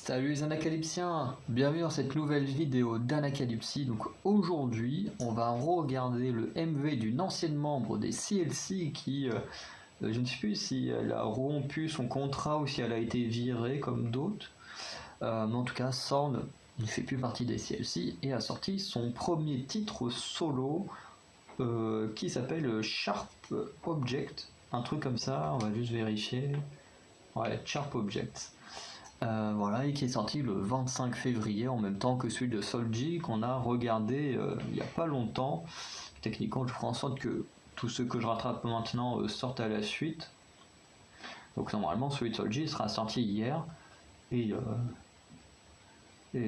Salut les Anacalypsiens, bienvenue dans cette nouvelle vidéo d'Anacalypsie. Donc aujourd'hui, on va regarder le MV d'une ancienne membre des CLC qui, je ne sais plus si elle a rompu son contrat ou si elle a été virée comme d'autres. Mais en tout cas, Sorn ne fait plus partie des CLC et a sorti son premier titre solo qui s'appelle Sharp Object. Un truc comme ça, on va juste vérifier. Ouais, Sharp Object. Voilà, et qui est sorti le 25 février en même temps que celui de Solji qu'on a regardé il n'y a pas longtemps. Techniquement, je ferai en sorte que tous ceux que je rattrape maintenant sortent à la suite. Donc normalement, celui de Solji sera sorti hier et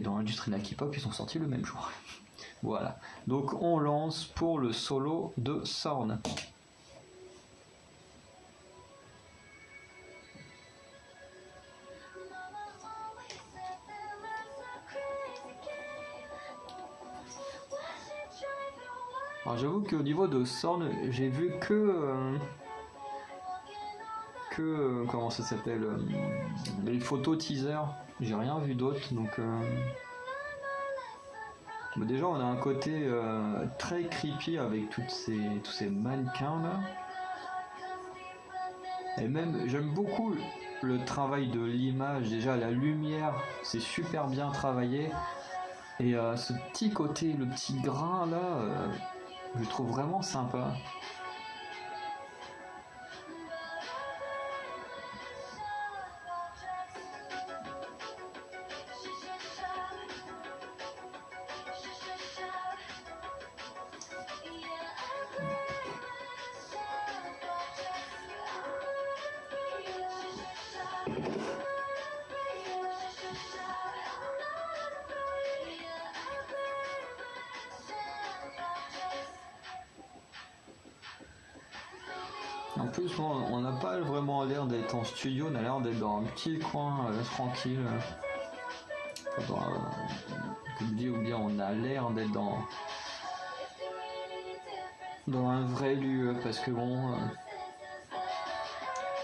dans l'industrie Nakipop, ils sont sortis le même jour. Voilà, donc on lance pour le solo de Sorn. Alors j'avoue qu'au niveau de Sorn, j'ai vu que comment ça s'appelle, les photos teaser. J'ai rien vu d'autre, donc déjà on a un côté très creepy avec tous ces mannequins là. Et même j'aime beaucoup le travail de l'image. Déjà la lumière, c'est super bien travaillé. Et ce petit côté, le petit grain là, je le trouve vraiment sympa. En plus, on n'a pas vraiment l'air d'être en studio, on a l'air d'être dans un petit coin tranquille. Comme dit, ou bien on a l'air d'être dans un vrai lieu, parce que bon,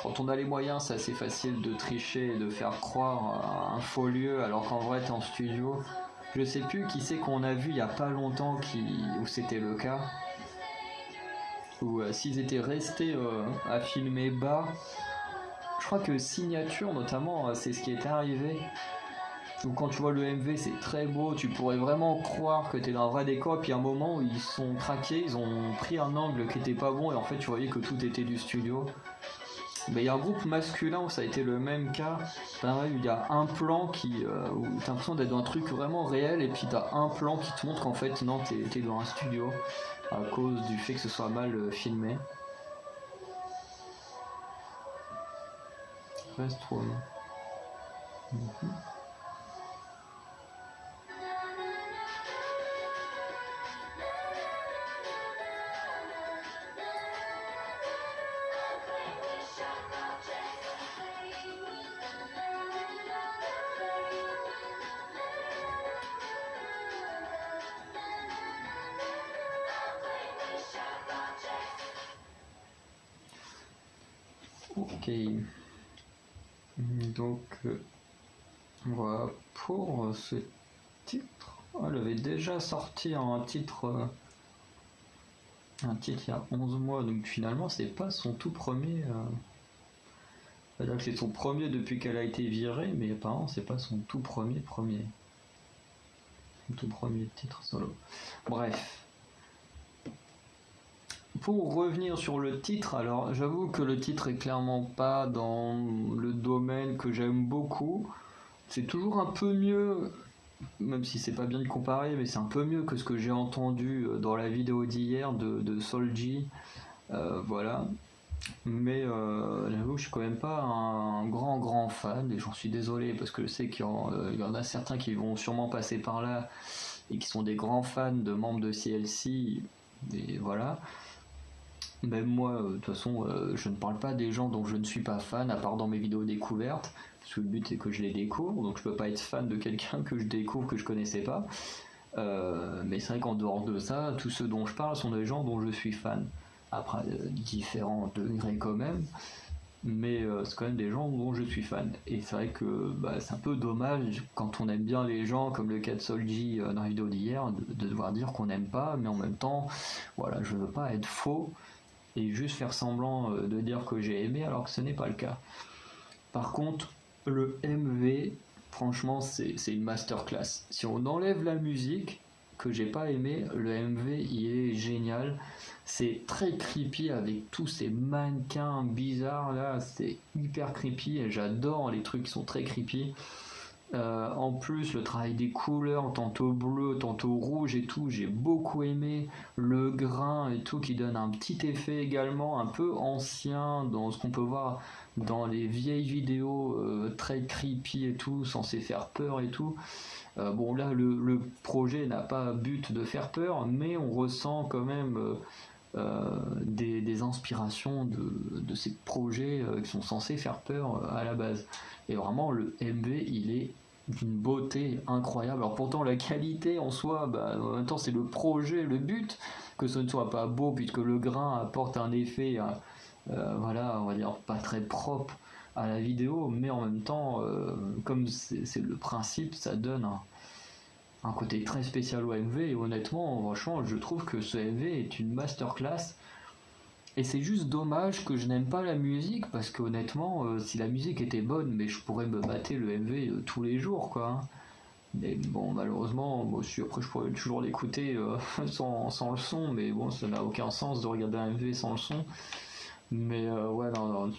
quand on a les moyens, c'est assez facile de tricher et de faire croire à un faux lieu, alors qu'en vrai, t'es en studio. Je sais plus qui c'est qu'on a vu il y a pas longtemps où c'était le cas. Ou s'ils étaient restés à filmer bas. Je crois que Signature notamment, c'est ce qui est arrivé. Donc quand tu vois le MV, c'est très beau, tu pourrais vraiment croire que t'es dans un vrai décor, puis à un moment où ils sont craqués, ils ont pris un angle qui était pas bon et en fait tu voyais que tout était du studio. Mais il y a un groupe masculin où ça a été le même cas. Pareil, il y a un plan où t'as l'impression d'être dans un truc vraiment réel et puis t'as un plan qui te montre qu'en fait non, t'es dans un studio à cause du fait que ce soit mal filmé. Restroom. Ok. Donc voilà pour ce titre. Elle avait déjà sorti un titre il y a 11 mois, donc finalement c'est pas son tout premier. C'est-à-dire que c'est son premier depuis qu'elle a été virée, mais apparemment c'est pas son tout premier. Son tout premier titre solo. Bref. Pour revenir sur le titre, alors j'avoue que le titre est clairement pas dans le domaine que j'aime beaucoup. C'est toujours un peu mieux, même si c'est pas bien de comparer, mais c'est un peu mieux que ce que j'ai entendu dans la vidéo d'hier de Solji. Voilà. Mais j'avoue que je suis quand même pas un grand fan, et j'en suis désolé parce que je sais qu'il y en a certains qui vont sûrement passer par là et qui sont des grands fans de membres de CLC, et voilà. Même moi, de toute façon, je ne parle pas des gens dont je ne suis pas fan, à part dans mes vidéos découvertes, parce que le but c'est que je les découvre, donc je peux pas être fan de quelqu'un que je découvre, que je connaissais pas. Mais c'est vrai qu'en dehors de ça, tous ceux dont je parle sont des gens dont je suis fan. Après, différents degrés quand même. mais c'est quand même des gens dont je suis fan. Et c'est vrai que bah, c'est un peu dommage quand on aime bien les gens, comme le cas de Solji dans la vidéo d'hier, de devoir dire qu'on n'aime pas, mais en même temps, voilà, je veux pas être faux et juste faire semblant de dire que j'ai aimé alors que ce n'est pas le cas. Par contre, le MV, franchement, c'est une masterclass. Si on enlève la musique, que j'ai pas aimé, le MV il est génial. C'est très creepy avec tous ces mannequins bizarres là, c'est hyper creepy et j'adore les trucs qui sont très creepy. En plus, le travail des couleurs, tantôt bleu, tantôt rouge et tout, j'ai beaucoup aimé. Le grain et tout qui donne un petit effet également, un peu ancien dans ce qu'on peut voir dans les vieilles vidéos très creepy et tout, censé faire peur et tout. Bon, là, le projet n'a pas but de faire peur, mais on ressent quand même des inspirations de ces projets qui sont censés faire peur à la base. Et vraiment, le MV, il est d'une beauté incroyable. Alors pourtant, la qualité en soi, bah, en même temps, c'est le projet, le but, que ce ne soit pas beau, puisque le grain apporte un effet, voilà, on va dire, pas très propre à la vidéo, mais en même temps, comme c'est le principe, ça donne un côté très spécial au MV, et honnêtement, franchement, je trouve que ce MV est une masterclass. Et c'est juste dommage que je n'aime pas la musique, parce qu'honnêtement, si la musique était bonne, mais je pourrais me mater le MV tous les jours, quoi, hein. Mais bon, malheureusement, moi aussi, après je pourrais toujours l'écouter sans le son, mais bon, ça n'a aucun sens de regarder un MV sans le son. Mais ouais, non,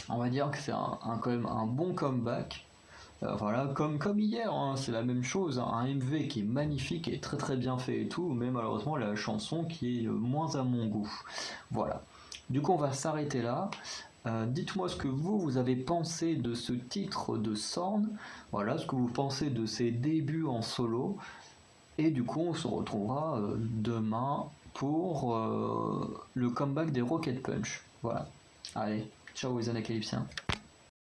on va dire que c'est quand même un bon comeback. Voilà, comme hier, hein, c'est la même chose, hein, un MV qui est magnifique et très très bien fait et tout, mais malheureusement la chanson qui est moins à mon goût. Voilà. Du coup, on va s'arrêter là. Dites-moi ce que vous avez pensé de ce titre de Sorn. Voilà, ce que vous pensez de ses débuts en solo. Et du coup, on se retrouvera demain pour le comeback des Rocket Punch. Voilà. Allez, ciao les Anacalypsiens.